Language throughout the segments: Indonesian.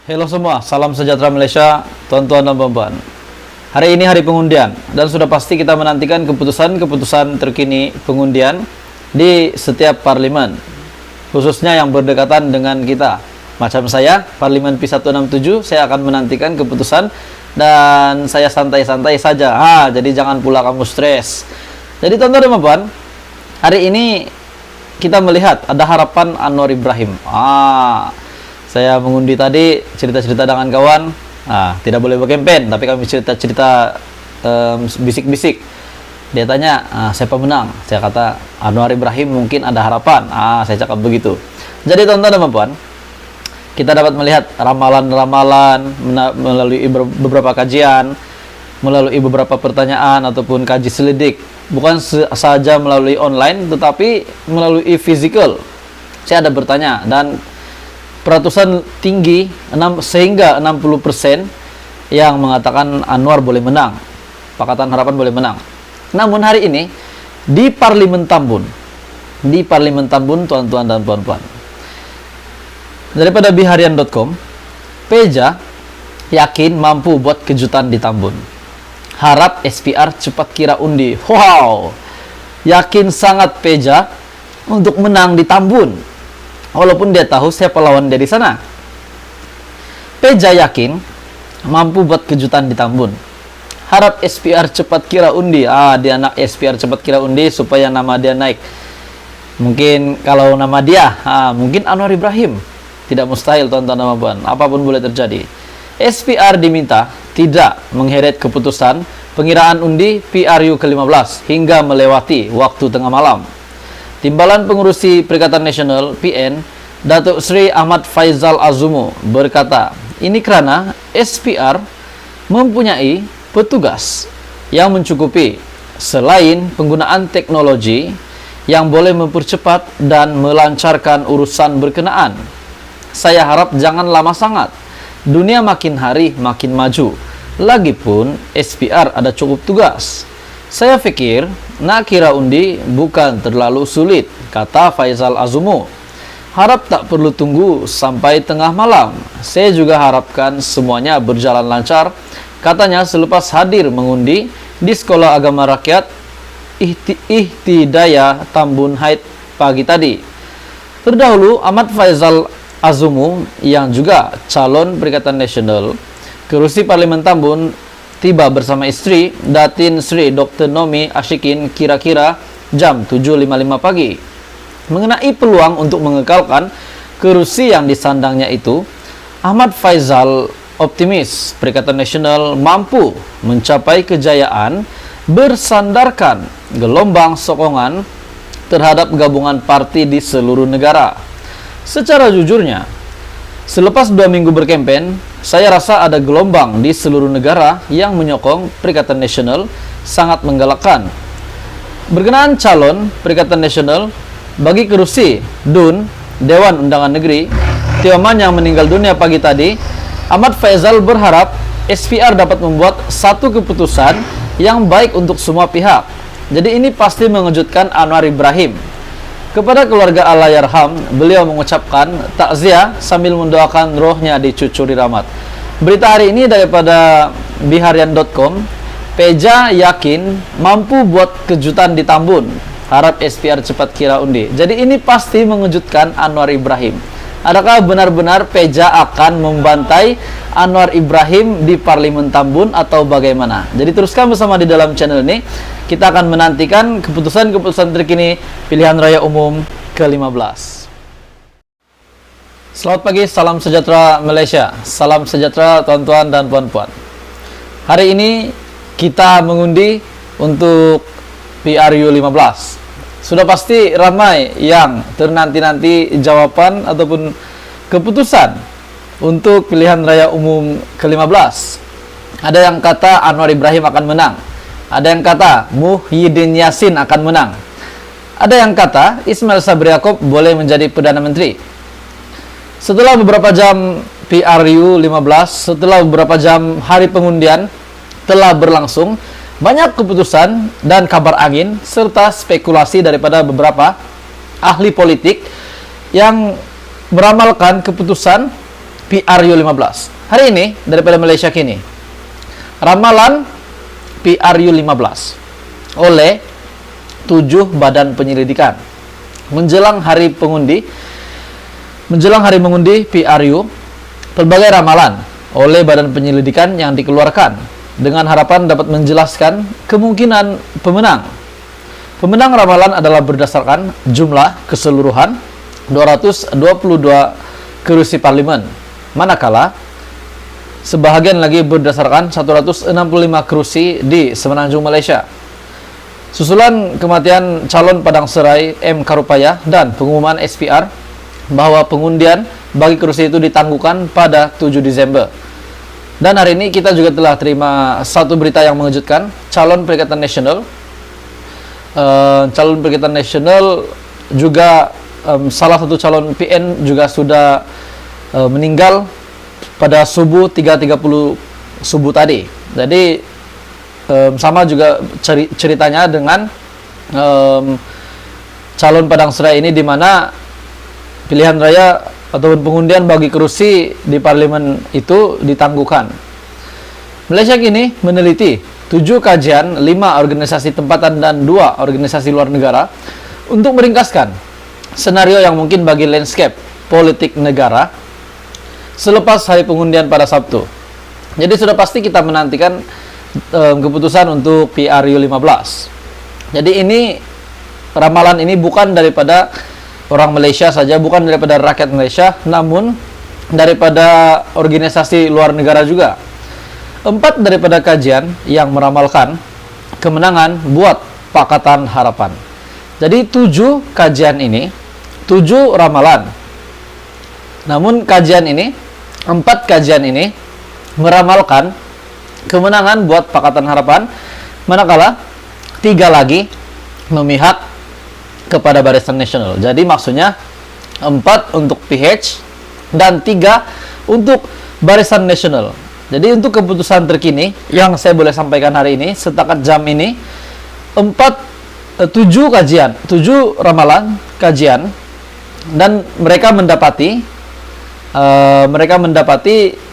Halo semua, salam sejahtera Malaysia, tuan-tuan dan puan-puan. Hari ini hari pengundian, dan sudah pasti kita menantikan keputusan-keputusan terkini pengundian di setiap parlimen, khususnya yang berdekatan dengan kita. Macam saya, Parlimen P167, saya akan menantikan keputusan dan saya santai-santai saja. Jadi jangan pula kamu stres. Jadi tuan-tuan dan puan, hari ini kita melihat ada harapan Anwar Ibrahim. Saya mengundi tadi cerita-cerita dengan kawan. Tidak boleh berkempen, tapi kami cerita-cerita bisik-bisik. Dia tanya, siapa menang? Saya kata, Anwar Ibrahim mungkin ada harapan. Saya cakap begitu. Jadi tuan-tuan dan puan, kita dapat melihat ramalan-ramalan melalui beberapa kajian, melalui beberapa pertanyaan ataupun kaji selidik. Bukan saja melalui online, tetapi melalui physical. Saya ada bertanya, dan peratusan tinggi sehingga 60% yang mengatakan Anwar boleh menang, Pakatan Harapan boleh menang. Namun hari ini di Parlimen Tambun, tuan-tuan dan puan-puan, daripada biharian.com, Peja yakin mampu buat kejutan di Tambun. Harap SPR cepat kira undi. Wow, yakin sangat Peja untuk menang di Tambun, walaupun dia tahu siapa lawan dia di sana. Peja yakin mampu buat kejutan di Tambun. Harap SPR cepat kira undi. Dia anak SPR cepat kira undi supaya nama dia naik. Mungkin kalau nama dia, mungkin Anwar Ibrahim. Tidak mustahil tuan-tuan dan puan, apapun boleh terjadi. SPR diminta tidak mengheret keputusan pengiraan undi PRU ke-15 hingga melewati waktu tengah malam. Timbalan Pengurusi Perikatan Nasional PN, Datuk Seri Ahmad Faizal Azumu berkata, ini kerana SPR mempunyai petugas yang mencukupi selain penggunaan teknologi yang boleh mempercepat dan melancarkan urusan berkenaan. Saya harap jangan lama sangat. Dunia makin hari makin maju. Lagipun SPR ada cukup tugas. Saya fikir nak kira undi bukan terlalu sulit, kata Faizal Azumu. Harap tak perlu tunggu sampai tengah malam. Saya juga harapkan semuanya berjalan lancar, katanya selepas hadir mengundi di Sekolah Agama Rakyat Ihtidaya Tambun Haid pagi tadi. Terdahulu, Ahmad Faizal Azumu yang juga calon Perikatan Nasional Kerusi Parlimen Tambun tiba bersama istri Datin Sri Dr. Nomi Ashikin kira-kira jam 7.55 pagi. Mengenai peluang untuk mengekalkan kerusi yang disandangnya itu, Ahmad Faizal optimis Perikatan Nasional mampu mencapai kejayaan bersandarkan gelombang sokongan terhadap gabungan parti di seluruh negara. Secara jujurnya, selepas 2 minggu berkempen, saya rasa ada gelombang di seluruh negara yang menyokong Perikatan Nasional sangat menggalakkan. Berkenaan calon Perikatan Nasional bagi kerusi DUN, Dewan Undangan Negeri, Tioman yang meninggal dunia pagi tadi, Ahmad Faizal berharap SPR dapat membuat satu keputusan yang baik untuk semua pihak. Jadi ini pasti mengejutkan Anwar Ibrahim. Kepada keluarga Allahyarham, beliau mengucapkan takziah sambil mendoakan rohnya dicucuri rahmat. Berita hari ini daripada biharian.com, Peja yakin mampu buat kejutan di Tambun. Harap SPR cepat kira undi. Jadi ini pasti mengejutkan Anwar Ibrahim. Adakah benar-benar Peja akan membantai Anwar Ibrahim di Parlimen Tambun atau bagaimana? Jadi teruskan bersama di dalam channel ini. Kita akan menantikan keputusan-keputusan terkini pilihan raya umum ke-15. Selamat pagi, salam sejahtera Malaysia. Salam sejahtera tuan-tuan dan puan-puan. Hari ini kita mengundi untuk PRU 15. Sudah pasti ramai yang ternanti-nanti jawaban ataupun keputusan untuk pilihan raya umum ke-15. Ada yang kata Anwar Ibrahim akan menang. Ada yang kata Muhyiddin Yassin akan menang. Ada yang kata Ismail Sabri Yaakob boleh menjadi Perdana Menteri. Setelah beberapa jam PRU 15, setelah beberapa jam hari pengundian telah berlangsung, banyak keputusan dan kabar angin serta spekulasi daripada beberapa ahli politik yang meramalkan keputusan PRU 15. Hari ini daripada Malaysia Kini, ramalan PRU 15 oleh 7 badan penyelidikan menjelang hari mengundi PRU, pelbagai ramalan oleh badan penyelidikan yang dikeluarkan dengan harapan dapat menjelaskan kemungkinan pemenang. Pemenang ramalan adalah berdasarkan jumlah keseluruhan 222 kerusi parlimen, manakala sebahagian lagi berdasarkan 165 kerusi di Semenanjung Malaysia. Susulan kematian calon Padang Serai M. Karupaya dan pengumuman SPR bahwa pengundian bagi kerusi itu ditangguhkan pada 7 Disember. Dan hari ini kita juga telah terima satu berita yang mengejutkan. Calon Perikatan Nasional juga salah satu calon PN juga sudah meninggal pada subuh 3.30 subuh tadi. Jadi sama juga ceritanya dengan calon Padang Serai ini, di mana pilihan raya ataupun pengundian bagi kerusi di parlimen itu ditangguhkan. Malaysia Kini meneliti 7 kajian, 5 organisasi tempatan dan 2 organisasi luar negara untuk meringkaskan senario yang mungkin bagi landscape politik negara selepas hari pengundian pada Sabtu. Jadi sudah pasti kita menantikan keputusan untuk PRU 15. Jadi ini ramalan ini bukan daripada orang Malaysia saja, bukan daripada rakyat Malaysia, namun daripada organisasi luar negara juga. 4 daripada kajian yang meramalkan kemenangan buat Pakatan Harapan. Jadi 7 kajian ini, 7 ramalan. Namun kajian ini, 4 kajian ini meramalkan kemenangan buat Pakatan Harapan, manakala 3 lagi memihak kepada Barisan Nasional. Jadi maksudnya 4 untuk PH dan 3 untuk Barisan Nasional. Jadi untuk keputusan terkini yang saya boleh sampaikan hari ini, setakat jam ini, 7 kajian, 7 ramalan kajian, dan mereka mendapati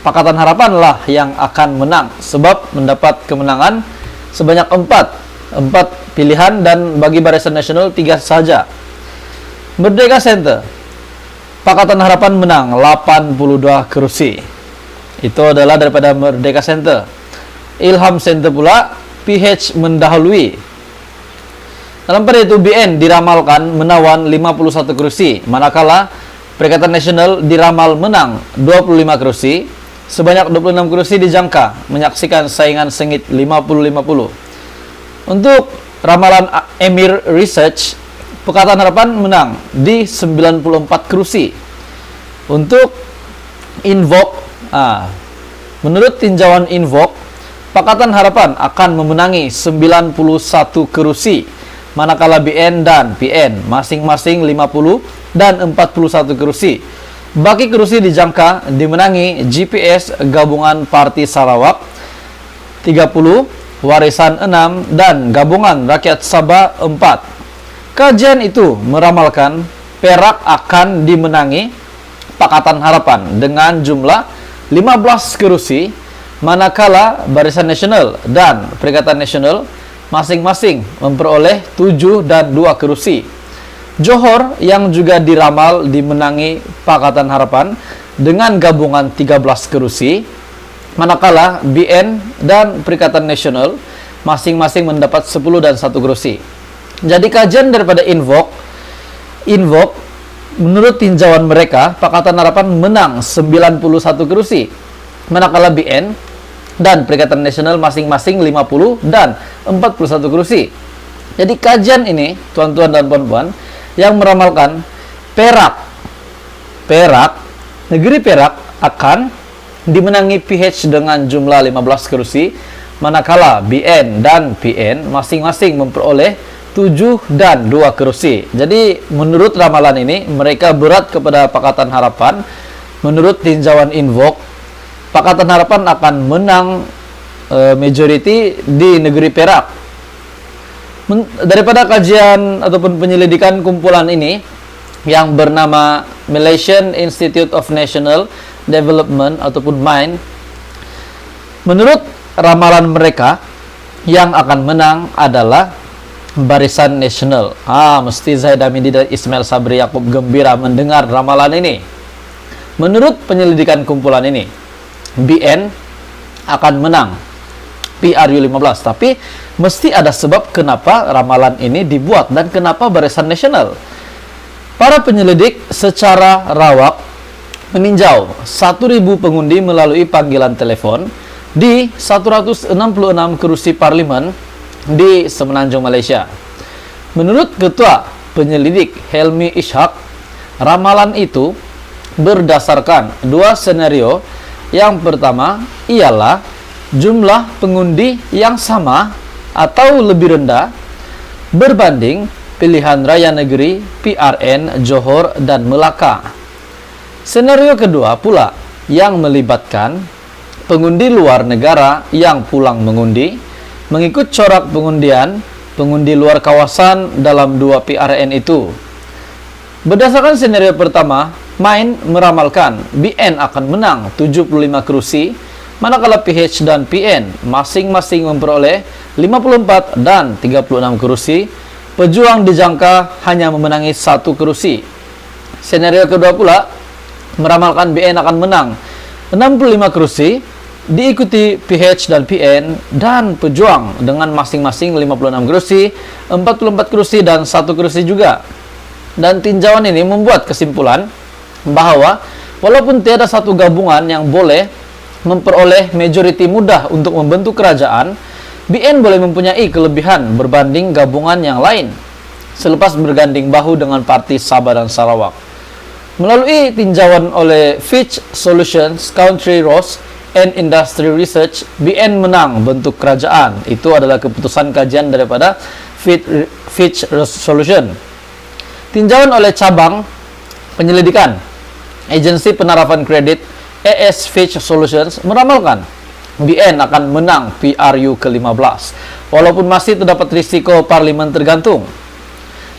Pakatan Harapan lah yang akan menang, sebab mendapat kemenangan sebanyak 4 pilihan, dan bagi Barisan Nasional 3 saja. Merdeka Center, Pakatan Harapan menang 82 kerusi. Itu adalah daripada Merdeka Center. Ilham Center pula PH mendahului. Dalam pada itu BN diramalkan menawan 51 kerusi, manakala Perikatan Nasional diramal menang 25 kerusi. Sebanyak 26 kerusi dijangka menyaksikan saingan sengit 50-50. Untuk ramalan Emir Research, Pakatan Harapan menang di 94 kerusi. Untuk Invoke, menurut tinjauan Invoke, Pakatan Harapan akan memenangi 91 kerusi, manakala BN dan PN masing-masing 50 dan 41 kerusi. Baki kerusi dijangka dimenangi GPS Gabungan Parti Sarawak 30, Warisan 6, dan Gabungan Rakyat Sabah 4. Kajian itu meramalkan Perak akan dimenangi Pakatan Harapan dengan jumlah 15 kerusi, manakala Barisan Nasional dan Perikatan Nasional masing-masing memperoleh 7 dan 2 kerusi. Johor yang juga diramal dimenangi Pakatan Harapan dengan gabungan 13 kerusi, manakala BN dan Perikatan Nasional masing-masing mendapat 10 dan 1 kerusi. Jadi kajian daripada Invoke, menurut tinjauan mereka, Pakatan Harapan menang 91 kerusi, manakala BN dan Perikatan Nasional masing-masing 50 dan 41 kerusi. Jadi kajian ini, tuan-tuan dan puan-puan, yang meramalkan negeri Perak akan dimenangi PH dengan jumlah 15 kerusi, manakala BN dan PN masing-masing memperoleh 7 dan 2 kerusi. Jadi menurut ramalan ini, mereka berat kepada Pakatan Harapan. Menurut tinjauan Invoke, Pakatan Harapan akan menang majority di negeri Perak. Daripada kajian ataupun penyelidikan kumpulan ini yang bernama Malaysian Institute of National Development ataupun MIND, menurut ramalan mereka yang akan menang adalah Barisan Nasional. Mesti Zahid Hamidi dan Ismail Sabri Yaakob gembira mendengar ramalan ini. Menurut penyelidikan kumpulan ini, BN akan menang PRU 15, tapi mesti ada sebab kenapa ramalan ini dibuat dan kenapa Barisan Nasional. Para penyelidik secara rawak meninjau 1.000 pengundi melalui panggilan telepon di 166 kursi parlemen di Semenanjung Malaysia. Menurut Ketua Penyelidik Helmi Ishak, ramalan itu berdasarkan dua skenario. Yang pertama ialah jumlah pengundi yang sama atau lebih rendah berbanding pilihan raya negeri PRN Johor dan Melaka. Skenario kedua pula yang melibatkan pengundi luar negara yang pulang mengundi mengikut corak pengundian pengundi luar kawasan dalam dua PRN itu. Berdasarkan skenario pertama, MIND meramalkan BN akan menang 75 kursi, manakala PH dan PN masing-masing memperoleh 54 dan 36 kursi. Pejuang dijangka hanya memenangi 1 kursi. Skenario kedua pula meramalkan BN akan menang 65 kursi, diikuti PH dan PN dan Pejuang dengan masing-masing 56 kursi, 44 kursi dan 1 kursi juga. Dan tinjauan ini membuat kesimpulan bahwa walaupun tiada satu gabungan yang boleh memperoleh majoriti mudah untuk membentuk kerajaan, BN boleh mempunyai kelebihan berbanding gabungan yang lain selepas berganding bahu dengan parti Sabah dan Sarawak. Melalui tinjauan oleh Fitch Solutions, Country Roads and Industry Research, BN menang bentuk kerajaan. Itu adalah keputusan kajian daripada Fitch Solution. Tinjauan oleh cabang penyelidikan Agensi Penerapan Kredit AS Fitch Solutions meramalkan BN akan menang PRU ke-15 walaupun masih terdapat risiko parlimen tergantung.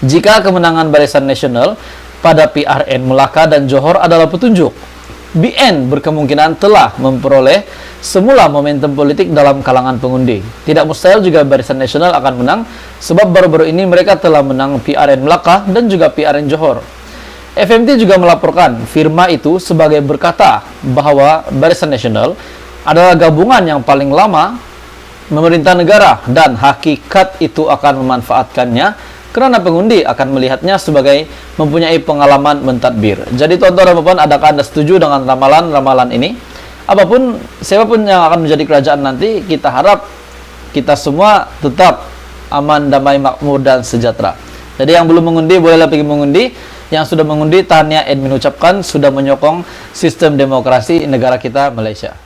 Jika kemenangan Barisan Nasional pada PRN Melaka dan Johor adalah petunjuk, BN berkemungkinan telah memperoleh semula momentum politik dalam kalangan pengundi. Tidak mustahil juga Barisan Nasional akan menang sebab baru-baru ini mereka telah menang PRN Melaka dan juga PRN Johor. FMT juga melaporkan firma itu sebagai berkata bahwa Barisan Nasional adalah gabungan yang paling lama memerintah negara dan hakikat itu akan memanfaatkannya kerana pengundi akan melihatnya sebagai mempunyai pengalaman mentadbir. Jadi tuan-tuan dan puan, adakah Anda setuju dengan ramalan-ramalan ini? Apapun, siapapun yang akan menjadi kerajaan nanti, kita harap kita semua tetap aman, damai, makmur, dan sejahtera. Jadi yang belum mengundi, bolehlah pergi mengundi. Yang sudah mengundi, tahniah admin ucapkan sudah menyokong sistem demokrasi negara kita Malaysia.